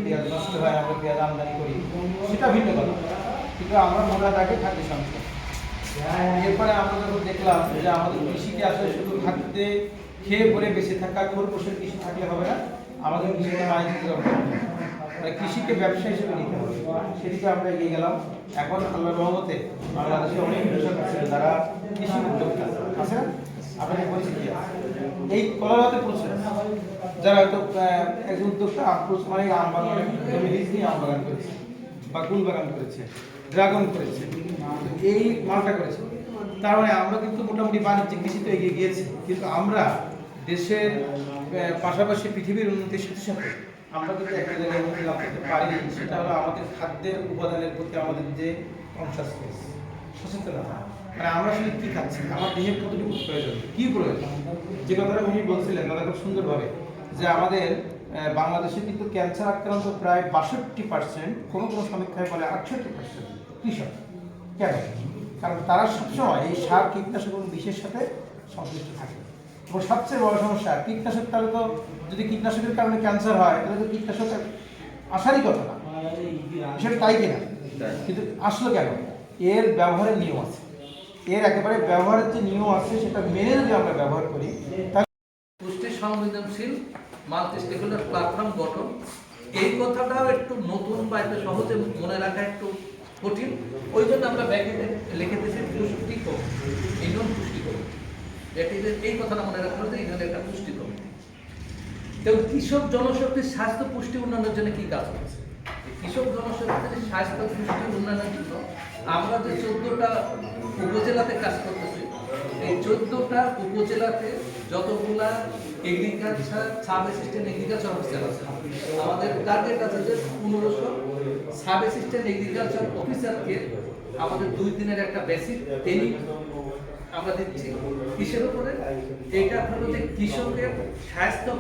পেঁয়াজ নষ্ট হয়, আমরা পেঁয়াজ আমদানি করি, সেটা ভিন্ন কথা। কিন্তু আমরা মোটা দাগে খাদ্য সংস্থা। এরপরে আমরা যখন দেখলাম যে আমাদের কৃষিকে আসলে শুধু খাদ্যে খেয়ে পরে বেঁচে থাকা খোরপোশের কৃষি থাকলে হবে না, আমাদের কৃষিকে বাণিজ্যিক করতে হবে, মানে কৃষিকে ব্যবসা হিসেবে নিতে হবে। সেদিকে আমরা এগিয়ে গেলাম। এখন আল্লাহর রহমতে বাংলাদেশে অনেক কৃষক আছে যারা কৃষি উদ্যোক্তা আছে না, আপনাদের পরিচিতি আছে। এই কলাপাতে প্রচুর যারা হয়তো একজন উদ্যোক্তা মানে আম বাগান, জমি লিজ নিয়ে আম বাগান করেছে বা কুল বাগান করেছে, ড্রাগন করেছে, এই মালটা করেছে। তার মানে আমরা কিন্তু মোটামুটি বাণিজ্যিক কৃষিতে এগিয়ে গিয়েছি। কিন্তু আমরা দেশের পাশাপাশি পৃথিবীর উন্নতির সাথে সাথে আমরা কিন্তু একটা জায়গায় উন্নতি লাভ করতে পারি, সেটা হলো আমাদের খাদ্যের উপাদানের প্রতি আমাদের যে কনসাসনেস, সচেতনতা। মানে আমরা আসলে কী খাচ্ছি, আমার দেহের কতটুকু প্রয়োজন, কী প্রয়োজন। যে কথাটা উনি বলছিলেন দাদা খুব সুন্দরভাবে, যে আমাদের বাংলাদেশে কিন্তু ক্যান্সার আক্রান্ত প্রায় 62%, কোনো কোনো সমীক্ষায় বলে 68% কৃষক। কেন? কারণ তারা সবসময় এই সার, কীটনাশক এবং বিষের সাথে সংশ্লিষ্ট থাকে। এবং সবচেয়ে বড় সমস্যা কীটনাশক, তাহলে তো যদি কীটনাশকের কারণে ক্যান্সার হয় তাহলে তো কীটনাশক আসারই কথা না, সেটা তাই কিনা? কিন্তু আসলো কেন? এর ব্যবহারের নিয়ম আছে, এর একেবারে ব্যবহারের যে নিয়ম আছে সেটা মেনে যদি আমরা ব্যবহার করি তাহলে পুষ্টি সংবেদনশীল মাল্টি স্টেকহোল্ডার প্ল্যাটফর্ম গঠন, এই কথাটাও একটু নতুন বা একটু সহজে মনে রাখা একটু কঠিন। ওই জন্য আমরা ব্যাকেটে লিখে দিয়েছি পুষ্টি কমিটি, ইউনিয়ন পুষ্টি কমিটি। এই কথাটা মনে রাখতে হবে, ইউনিয়নের একটা পুষ্টি কমিটি। তো কৃষক জনশক্তির স্বাস্থ্য পুষ্টি উন্নয়নের জন্য কি কাজ করছে? কৃষক জনশক্তির স্বাস্থ্য পুষ্টি উন্নয়নের জন্য আমরা যে 14টা উপজেলাতে কাজ করতেছি, এই 14টা উপজেলাতে যতগুলা agriculture sub assistant agriculture officer আছে, আমাদের টার্গেট আছে যে 1500 সাব অ্যাসিস্ট্যান্ট এগ্রিকালচার অফিসারকে আমাদের 2 দিনের একটা বেসিক ট্রেনিং আমরা দিচ্ছি। কিসের উপরে? এটা হলো যে কৃষকের স্বাস্থ্য